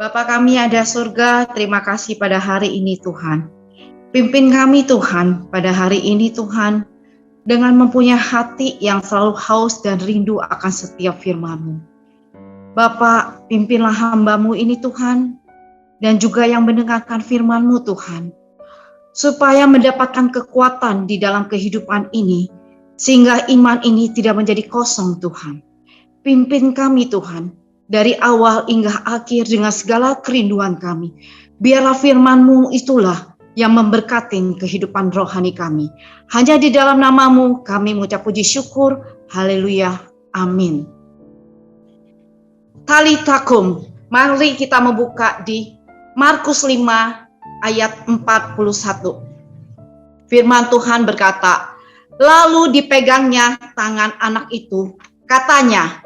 Bapa kami ada surga, terima kasih pada hari ini Tuhan. Pimpin kami Tuhan pada hari ini Tuhan, dengan mempunyai hati yang selalu haus dan rindu akan setiap firman-Mu. Bapa, pimpinlah hamba-Mu ini Tuhan, dan juga yang mendengarkan firman-Mu Tuhan, supaya mendapatkan kekuatan di dalam kehidupan ini, sehingga iman ini tidak menjadi kosong Tuhan. Pimpin kami Tuhan, dari awal hingga akhir dengan segala kerinduan kami. Biarlah firman-Mu itulah yang memberkati kehidupan rohani kami. Hanya di dalam nama-Mu kami mengucap puji syukur. Haleluya. Amin. Talitakum. Mari kita membuka di Markus 5 ayat 41. Firman Tuhan berkata, lalu dipegangnya tangan anak itu, katanya,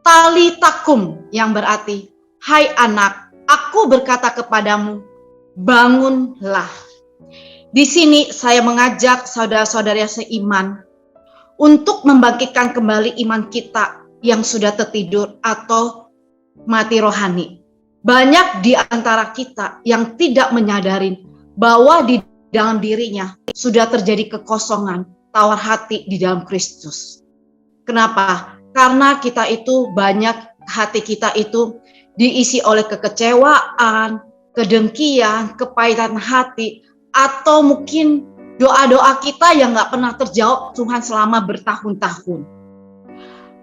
Talitakum, yang berarti, hai anak, aku berkata kepadamu, bangunlah. Di sini saya mengajak saudara-saudara seiman untuk membangkitkan kembali iman kita yang sudah tertidur atau mati rohani. Banyak di antara kita yang tidak menyadari bahwa di dalam dirinya sudah terjadi kekosongan, tawar hati di dalam Kristus. Kenapa? Karena kita itu banyak, hati kita itu diisi oleh kekecewaan, kedengkian, kepahitan hati, atau mungkin doa-doa kita yang gak pernah terjawab Tuhan selama bertahun-tahun.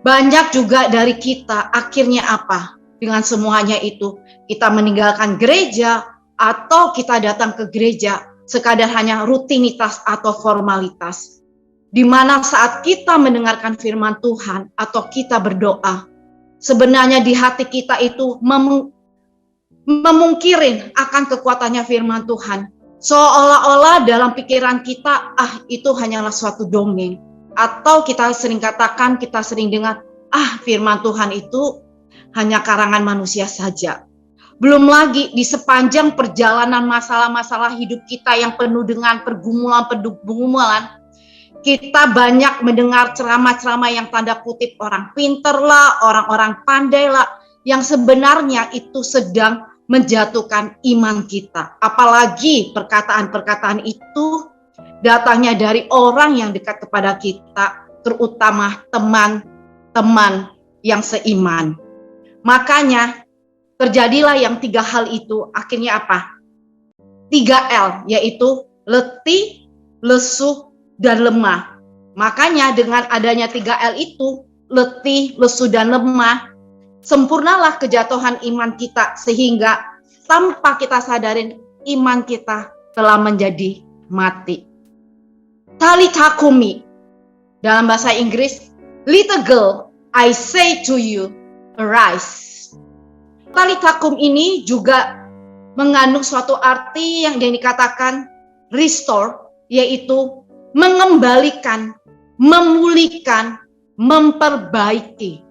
Banyak juga dari kita akhirnya apa? Dengan semuanya itu, kita meninggalkan gereja atau kita datang ke gereja sekadar hanya rutinitas atau formalitas. Di mana saat kita mendengarkan firman Tuhan atau kita berdoa, sebenarnya di hati kita itu memungkirin akan kekuatannya firman Tuhan. Seolah-olah dalam pikiran kita, itu hanyalah suatu dongeng. Atau kita sering katakan, kita sering dengar, firman Tuhan itu hanya karangan manusia saja. Belum lagi di sepanjang perjalanan masalah-masalah hidup kita yang penuh dengan pergumulan, kita banyak mendengar ceramah-ceramah yang tanda kutip orang pinter lah, orang-orang pandai lah, yang sebenarnya itu sedang menjatuhkan iman kita. Apalagi perkataan-perkataan itu datangnya dari orang yang dekat kepada kita, terutama teman-teman yang seiman. Makanya terjadilah yang 3 hal itu, akhirnya apa? 3L, yaitu letih, lesu, dan lemah. Makanya dengan adanya 3L itu, letih, lesu, dan lemah, sempurnalah kejatuhan iman kita sehingga tanpa kita sadarin iman kita telah menjadi mati. Talitakumi, dalam bahasa Inggris, little girl, I say to you, arise. Talitakum ini juga mengandung suatu arti yang dikatakan restore, yaitu mengembalikan, memulihkan, memperbaiki.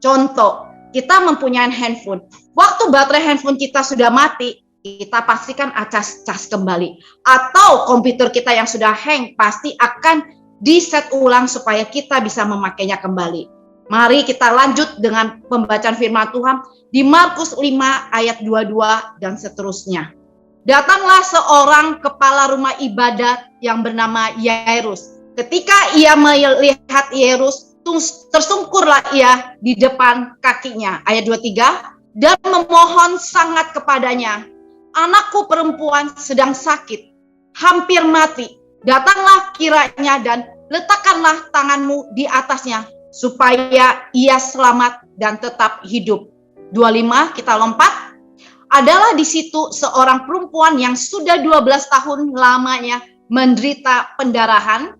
Contoh, kita mempunyai handphone. Waktu baterai handphone kita sudah mati, kita pastikan cas kembali. Atau komputer kita yang sudah hang, pasti akan di-set ulang supaya kita bisa memakainya kembali. Mari kita lanjut dengan pembacaan firman Tuhan di Markus 5 ayat 22 dan seterusnya. Datanglah seorang kepala rumah ibadat yang bernama Yairus. Ketika ia melihat Yairus, tersungkurlah ia di depan kakinya. Ayat 23, dan memohon sangat kepadanya, anakku perempuan sedang sakit, hampir mati. Datanglah kiranya dan letakkanlah tanganmu di atasnya, supaya ia selamat dan tetap hidup. 25, kita lompat. Adalah di situ seorang perempuan yang sudah 12 tahun lamanya menderita pendarahan.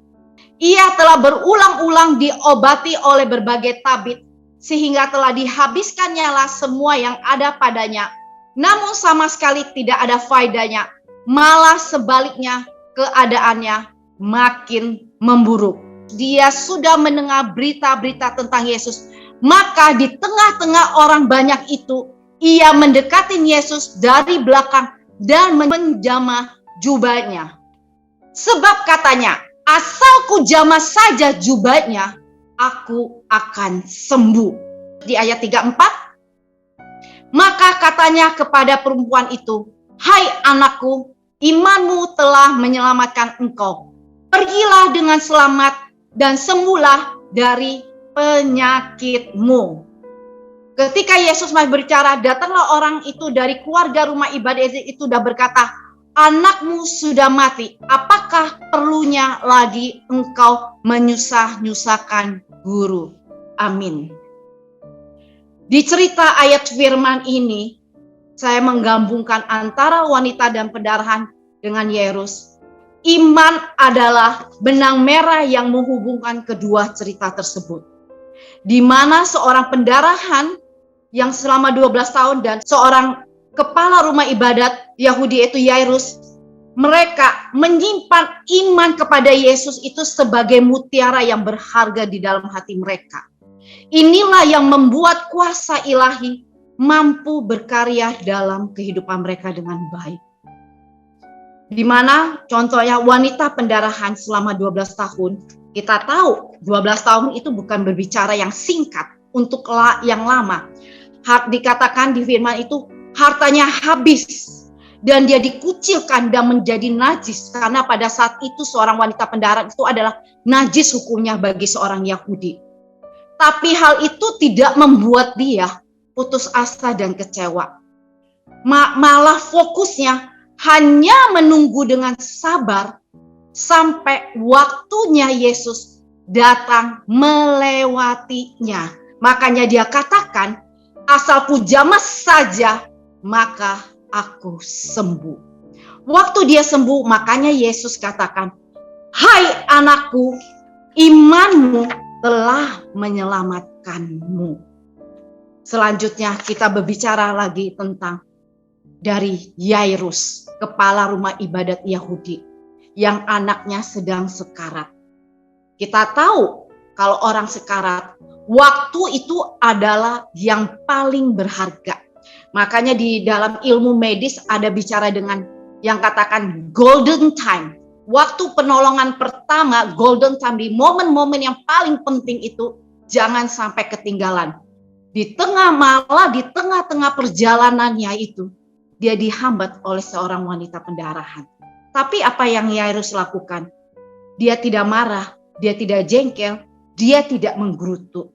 Ia telah berulang-ulang diobati oleh berbagai tabib, sehingga telah dihabiskannya lah semua yang ada padanya. Namun sama sekali tidak ada faedahnya, malah sebaliknya keadaannya makin memburuk. Dia sudah mendengar berita-berita tentang Yesus, maka di tengah-tengah orang banyak itu, ia mendekati Yesus dari belakang dan menjamah jubahnya. Sebab katanya, asal ku jamah saja jubahnya, aku akan sembuh. Di ayat 34, maka kata katanya kepada perempuan itu, "Hai anakku, imanmu telah menyelamatkan engkau. Pergilah dengan selamat dan sembuhlah dari penyakitmu." Ketika Yesus masih berbicara, datanglah orang itu dari keluarga rumah ibadah itu dan berkata, "Anakmu sudah mati. Apakah perlunya lagi engkau menyusah-nyusahkan guru?" Amin. Di cerita ayat firman ini, saya menggabungkan antara wanita dan pendarahan dengan Yairus. Iman adalah benang merah yang menghubungkan kedua cerita tersebut. Di mana seorang pendarahan yang selama 12 tahun dan seorang kepala rumah ibadat Yahudi yaitu Yairus, mereka menyimpan iman kepada Yesus itu sebagai mutiara yang berharga di dalam hati mereka. Inilah yang membuat kuasa ilahi mampu berkarya dalam kehidupan mereka dengan baik. Di mana contohnya wanita pendarahan selama 12 tahun, kita tahu 12 tahun itu bukan berbicara yang singkat untuk yang lama. Dikatakan di firman itu hartanya habis dan dia dikucilkan dan menjadi najis karena pada saat itu seorang wanita pendarahan itu adalah najis hukumnya bagi seorang Yahudi. Tapi hal itu tidak membuat dia putus asa dan kecewa. Malah fokusnya hanya menunggu dengan sabar sampai waktunya Yesus datang melewatinya. Makanya dia katakan, "Asalku jamah saja, maka aku sembuh." Waktu dia sembuh, makanya Yesus katakan, "Hai anakku, imanmu telah menyelamatkanmu." Selanjutnya kita berbicara lagi tentang dari Yairus, kepala rumah ibadat Yahudi, yang anaknya sedang sekarat. Kita tahu kalau orang sekarat, waktu itu adalah yang paling berharga. Makanya di dalam ilmu medis ada bicara dengan yang katakan golden time. Waktu penolongan pertama, golden time, di momen-momen yang paling penting itu jangan sampai ketinggalan. Di tengah-tengah perjalanannya itu, dia dihambat oleh seorang wanita pendarahan. Tapi apa yang Yairus lakukan? Dia tidak marah, dia tidak jengkel, dia tidak menggerutu.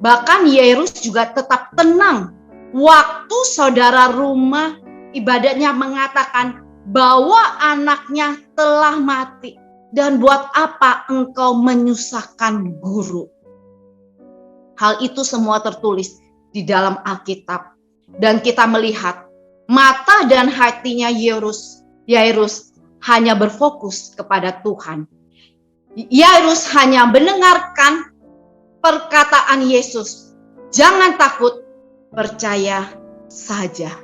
Bahkan Yairus juga tetap tenang. Waktu saudara rumah ibadatnya mengatakan bahwa anaknya telah mati, dan buat apa engkau menyusahkan guru? Hal itu semua tertulis di dalam Alkitab. Dan kita melihat mata dan hatinya Yairus hanya berfokus kepada Tuhan. Yairus hanya mendengarkan perkataan Yesus. Jangan takut, percaya saja.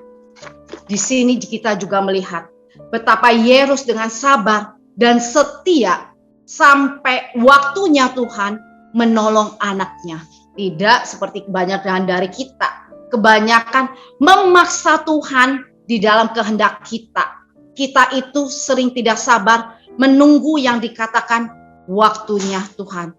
Di sini kita juga melihat betapa Yairus dengan sabar dan setia sampai waktunya Tuhan menolong anaknya. Tidak seperti kebanyakan dari kita. Kebanyakan memaksa Tuhan di dalam kehendak kita. Kita itu sering tidak sabar menunggu yang dikatakan waktunya Tuhan.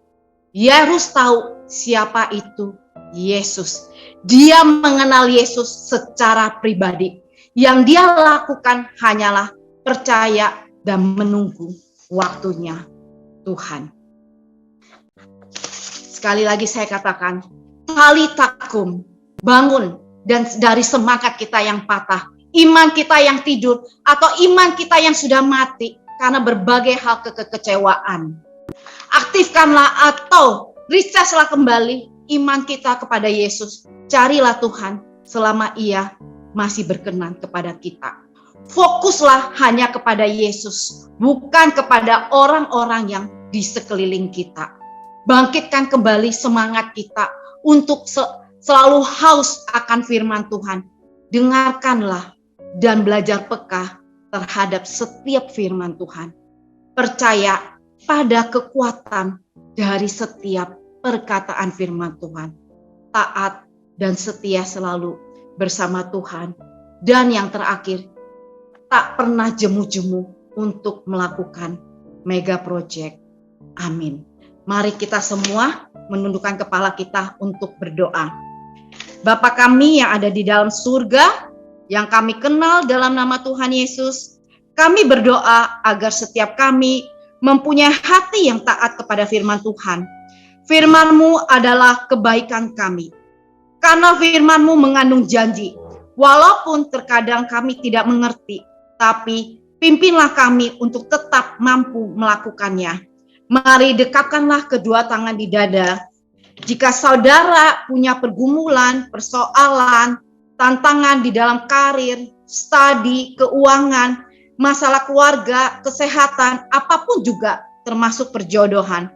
Yairus tahu siapa itu Yesus. Dia mengenal Yesus secara pribadi. Yang dia lakukan hanyalah percaya dan menunggu waktunya Tuhan. Sekali lagi saya katakan, talitakum, bangun dan dari semangat kita yang patah, iman kita yang tidur, atau iman kita yang sudah mati karena berbagai hal kekecewaan. Aktifkanlah atau refreshlah kembali iman kita kepada Yesus. Carilah Tuhan selama Ia masih berkenan kepada kita. Fokuslah hanya kepada Yesus, bukan kepada orang-orang yang di sekeliling kita. Bangkitkan kembali semangat kita untuk selalu haus akan firman Tuhan. Dengarkanlah dan belajar peka terhadap setiap firman Tuhan. Percaya pada kekuatan dari setiap perkataan firman Tuhan. Taat dan setia selalu bersama Tuhan. Dan yang terakhir, tak pernah jemu-jemu untuk melakukan mega project. Amin. Mari kita semua menundukkan kepala kita untuk berdoa. Bapa kami yang ada di dalam surga, yang kami kenal dalam nama Tuhan Yesus, kami berdoa agar setiap kami mempunyai hati yang taat kepada firman Tuhan. Firman-Mu adalah kebaikan kami. Karena firman-Mu mengandung janji, walaupun terkadang kami tidak mengerti, tapi pimpinlah kami untuk tetap mampu melakukannya. Mari dekapkanlah kedua tangan di dada. Jika saudara punya pergumulan, persoalan, tantangan di dalam karir, studi, keuangan, masalah keluarga, kesehatan, apapun juga termasuk perjodohan.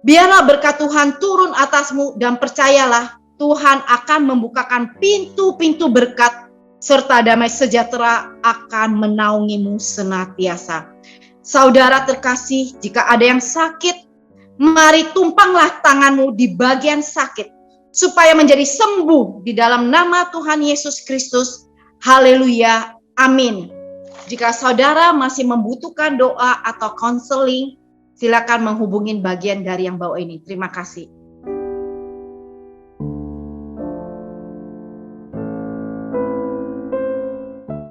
Biarlah berkat Tuhan turun atasmu dan percayalah Tuhan akan membukakan pintu-pintu berkat serta damai sejahtera akan menaungimu senantiasa. Saudara terkasih, jika ada yang sakit, mari tumpanglah tanganmu di bagian sakit, supaya menjadi sembuh di dalam nama Tuhan Yesus Kristus. Haleluya, amin. Jika saudara masih membutuhkan doa atau konseling, silakan menghubungi bagian dari yang bawah ini. Terima kasih.